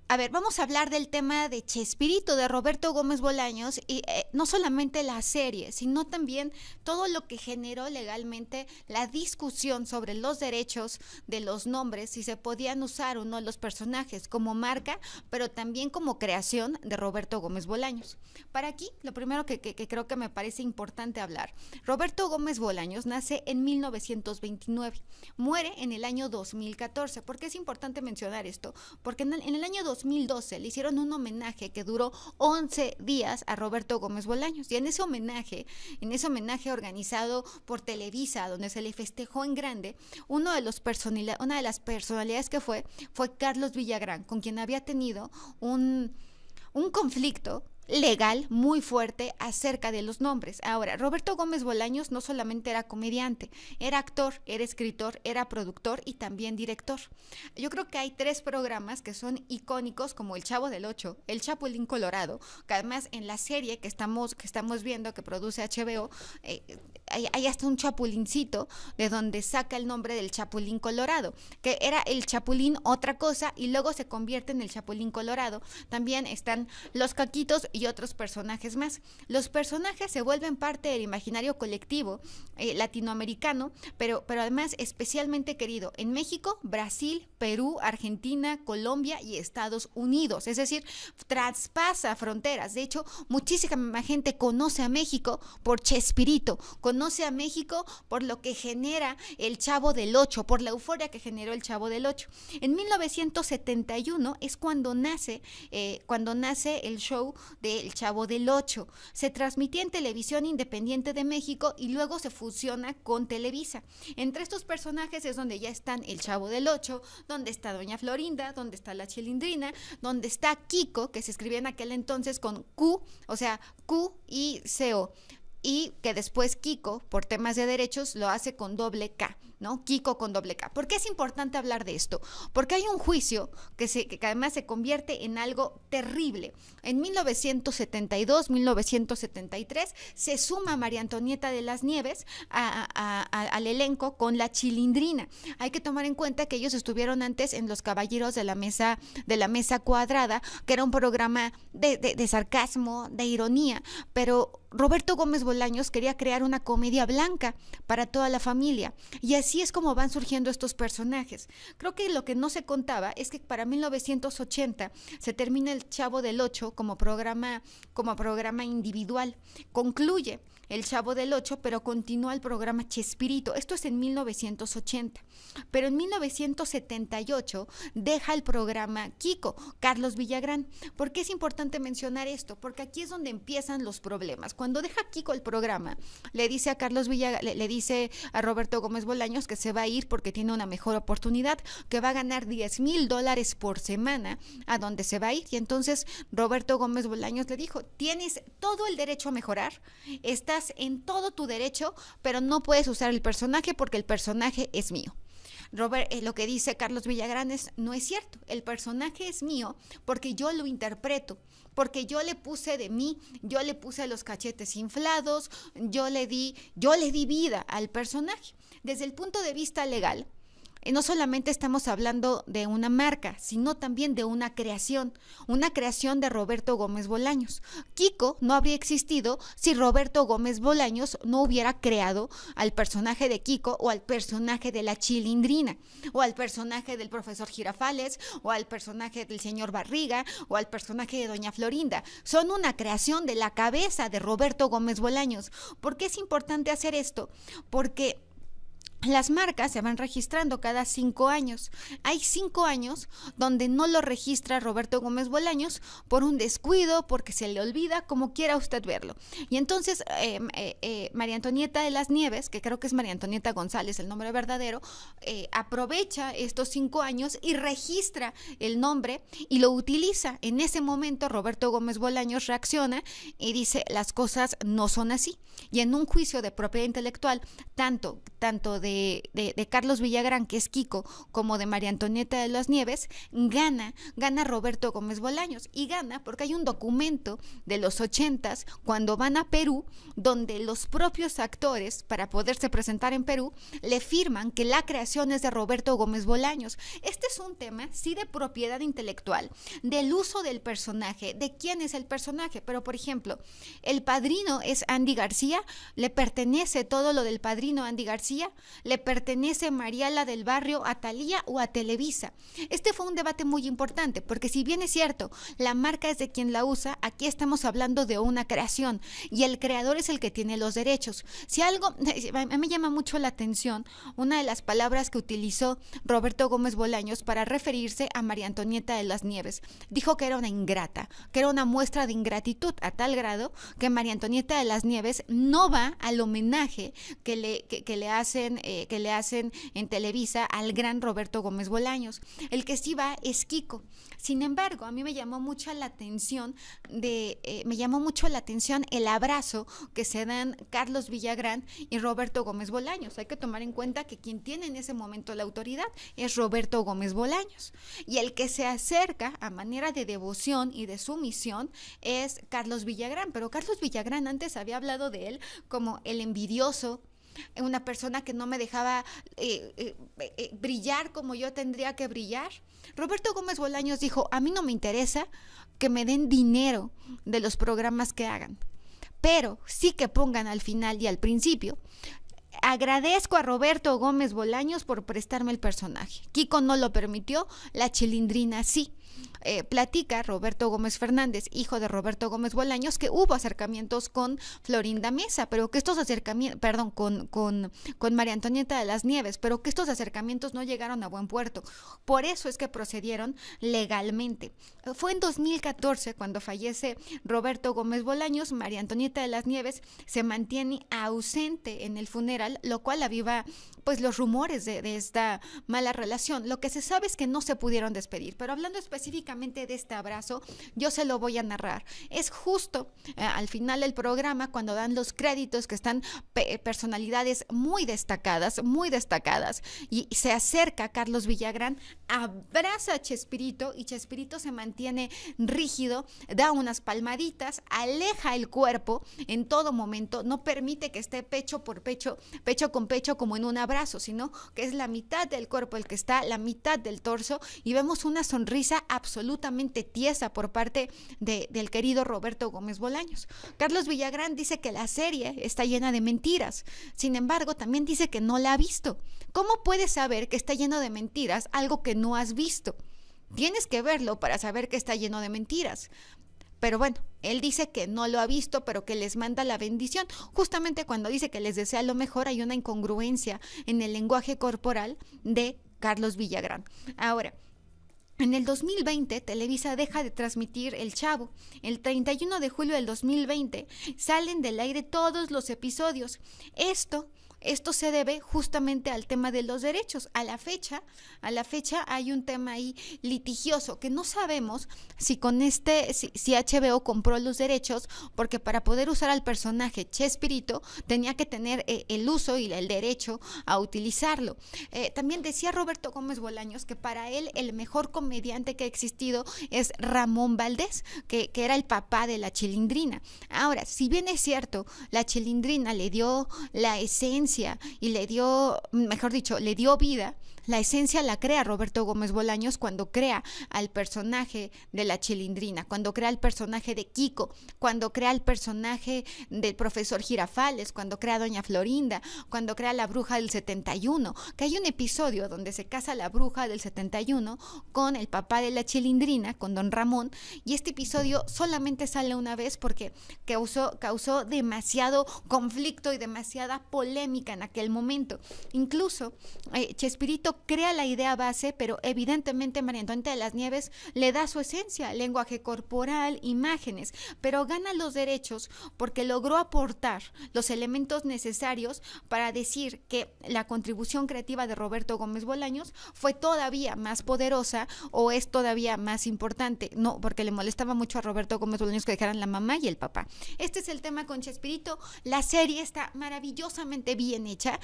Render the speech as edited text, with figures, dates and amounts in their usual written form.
A ver, vamos a hablar del tema de Chespirito, de Roberto Gómez Bolaños, y no solamente la serie, sino también todo lo que generó legalmente la discusión sobre los derechos de los nombres, si se podían usar o no los personajes como marca, pero también como creación de Roberto Gómez Bolaños. Para aquí, lo primero que creo que me parece importante hablar, Roberto Gómez Bolaños nace en 1929, muere en el año 2014. ¿Por qué es importante mencionar esto? Porque en el año 2012 le hicieron un homenaje que duró 11 días a Roberto Gómez Bolaños, y en ese homenaje organizado por Televisa, donde se le festejó en grande, una de las personalidades que fue Carlos Villagrán, con quien había tenido un conflicto legal muy fuerte acerca de los nombres. Ahora, Roberto Gómez Bolaños no solamente era comediante, era actor, era escritor, era productor y también director. Yo creo que hay 3 programas que son icónicos, como El Chavo del Ocho, El Chapulín Colorado, que además en la serie que estamos viendo, que produce HBO, hay hasta un chapulincito de donde saca el nombre del Chapulín Colorado, que era el Chapulín otra cosa y luego se convierte en el Chapulín Colorado. También están los Caquitos y otros personajes más. Los personajes se vuelven parte del imaginario colectivo latinoamericano, pero además especialmente querido en México, Brasil, Perú, Argentina, Colombia y Estados Unidos. Es decir, traspasa fronteras. De hecho, muchísima gente conoce a México por Chespirito, conoce a México por lo que genera el Chavo del Ocho, por la euforia que generó el Chavo del Ocho. En 1971 es cuando nace el show del Chavo del Ocho. Se transmitía en Televisión Independiente de México y luego se fusiona con Televisa. Entre estos personajes es donde ya están el Chavo del Ocho, donde está Doña Florinda, donde está la Chilindrina, donde está Kiko, que se escribía en aquel entonces con Q, o sea, Q-I-C-O. Y que después Kiko, por temas de derechos, lo hace con doble K, ¿no? Kiko con doble K. ¿Por qué es importante hablar de esto? Porque hay un juicio que además se convierte en algo terrible. En 1972, 1973, se suma María Antonieta de las Nieves al elenco con la Chilindrina. Hay que tomar en cuenta que ellos estuvieron antes en Los Caballeros de la Mesa Cuadrada, que era un programa de sarcasmo, de ironía, pero Roberto Gómez Bolaños quería crear una comedia blanca para toda la familia, y así es como van surgiendo estos personajes. Creo que lo que no se contaba es que para 1980 se termina el Chavo del Ocho como programa individual. Concluye el Chavo del Ocho, pero continúa el programa Chespirito. Esto es en 1980. Pero en 1978 deja el programa Kiko, Carlos Villagrán. ¿Por qué es importante mencionar esto? Porque aquí es donde empiezan los problemas. Cuando deja Kiko el programa, le dice a Roberto Gómez Bolaños que se va a ir porque tiene una mejor oportunidad, que va a ganar $10,000 por semana a donde se va a ir. Y entonces Roberto Gómez Bolaños le dijo: tienes todo el derecho a mejorar, estás en todo tu derecho, pero no puedes usar el personaje porque el personaje es mío. Lo que dice Carlos Villagrán no es cierto. El personaje es mío porque yo lo interpreto, porque yo le puse de mí, yo le puse los cachetes inflados, yo le di vida al personaje. Desde el punto de vista legal, no solamente estamos hablando de una marca, sino también de una creación de Roberto Gómez Bolaños. Kiko no habría existido si Roberto Gómez Bolaños no hubiera creado al personaje de Kiko, o al personaje de la Chilindrina, o al personaje del profesor Girafales, o al personaje del señor Barriga, o al personaje de Doña Florinda. Son una creación de la cabeza de Roberto Gómez Bolaños. ¿Por qué es importante hacer esto? Porque las marcas se van registrando cada 5 años. Hay 5 años donde no lo registra Roberto Gómez Bolaños por un descuido, porque se le olvida, como quiera usted verlo. Y entonces María Antonieta de las Nieves, que creo que es María Antonieta González el nombre verdadero, aprovecha estos 5 años y registra el nombre y lo utiliza. En ese momento Roberto Gómez Bolaños reacciona y dice: las cosas no son así. Y en un juicio de propiedad intelectual, tanto de de Carlos Villagrán, que es Kiko, como de María Antonieta de las Nieves, gana Roberto Gómez Bolaños. Y gana porque hay un documento de los 80s, cuando van a Perú, donde los propios actores, para poderse presentar en Perú, le firman que la creación es de Roberto Gómez Bolaños. Este es un tema, sí, de propiedad intelectual, del uso del personaje, de quién es el personaje. Pero, por ejemplo, el padrino es Andy García, le pertenece todo lo del padrino a Andy García, le pertenece Mariala del Barrio a Thalía o a Televisa. Este fue un debate muy importante, porque si bien es cierto, la marca es de quien la usa, aquí estamos hablando de una creación y el creador es el que tiene los derechos. Si algo, a mí me llama mucho la atención, una de las palabras que utilizó Roberto Gómez Bolaños para referirse a María Antonieta de las Nieves, dijo que era una ingrata, que era una muestra de ingratitud, a tal grado que María Antonieta de las Nieves no va al homenaje que le hacen en Televisa al gran Roberto Gómez Bolaños. El que sí va es Kiko. Sin embargo, a mí me llamó mucho la atención el abrazo que se dan Carlos Villagrán y Roberto Gómez Bolaños. Hay que tomar en cuenta que quien tiene en ese momento la autoridad es Roberto Gómez Bolaños, y el que se acerca a manera de devoción y de sumisión es Carlos Villagrán. Pero Carlos Villagrán antes había hablado de él como el envidioso, una persona que no me dejaba brillar como yo tendría que brillar. Roberto Gómez Bolaños dijo: a mí no me interesa que me den dinero de los programas que hagan, pero sí que pongan al final y al principio: agradezco a Roberto Gómez Bolaños por prestarme el personaje. Kiko no lo permitió, la Chilindrina sí. Platica Roberto Gómez Fernández, hijo de Roberto Gómez Bolaños, que hubo acercamientos con Florinda Mesa, pero que estos acercamientos, con María Antonieta de las Nieves, pero que estos acercamientos no llegaron a buen puerto. Por eso es que procedieron legalmente. Fue en 2014 cuando fallece Roberto Gómez Bolaños. María Antonieta de las Nieves se mantiene ausente en el funeral, lo cual aviva pues los rumores de esta mala relación. Lo que se sabe es que no se pudieron despedir, pero hablando específicamente de este abrazo, yo se lo voy a narrar. Es justo al final del programa, cuando dan los créditos, que están personalidades muy destacadas, y se acerca Carlos Villagrán, abraza a Chespirito, y Chespirito se mantiene rígido, da unas palmaditas, aleja el cuerpo en todo momento, no permite que esté pecho con pecho como en un abrazo, sino que es la mitad del cuerpo el que está, la mitad del torso, y vemos una sonrisa absolutamente tiesa por parte del querido Roberto Gómez Bolaños. Carlos Villagrán dice que la serie está llena de mentiras, sin embargo también dice que no la ha visto. ¿Cómo puedes saber que está lleno de mentiras algo que no has visto? Tienes que verlo para saber que está lleno de mentiras. Pero bueno, él dice que no lo ha visto, pero que les manda la bendición. Justamente cuando dice que les desea lo mejor, hay una incongruencia en el lenguaje corporal de Carlos Villagrán. Ahora, en el 2020, Televisa deja de transmitir El Chavo. El 31 de julio del 2020 salen del aire todos los episodios. Esto se debe justamente al tema de los derechos. A la fecha hay un tema ahí litigioso que no sabemos si si HBO compró los derechos, porque para poder usar al personaje Chespirito tenía que tener el uso y el derecho a utilizarlo. También decía Roberto Gómez Bolaños que para él el mejor comediante que ha existido es Ramón Valdés, que era el papá de la Chilindrina. Ahora, si bien es cierto, la Chilindrina le dio la esencia y le dio vida, la esencia la crea Roberto Gómez Bolaños cuando crea al personaje de la Chilindrina, cuando crea el personaje de Kiko, cuando crea el personaje del profesor Girafales, cuando crea a Doña Florinda, cuando crea la bruja del 71, que hay un episodio donde se casa la bruja del 71 con el papá de la Chilindrina, con don Ramón, y este episodio solamente sale una vez porque causó demasiado conflicto y demasiada polémica en aquel momento. Incluso Chespirito crea la idea base, pero evidentemente María Antonieta de las Nieves le da su esencia, lenguaje corporal, imágenes, pero gana los derechos porque logró aportar los elementos necesarios para decir que la contribución creativa de Roberto Gómez Bolaños fue todavía más poderosa o es todavía más importante. No, porque le molestaba mucho a Roberto Gómez Bolaños que dejaran la mamá y el papá. Este es el tema con Chespirito. La serie está maravillosamente bien hecha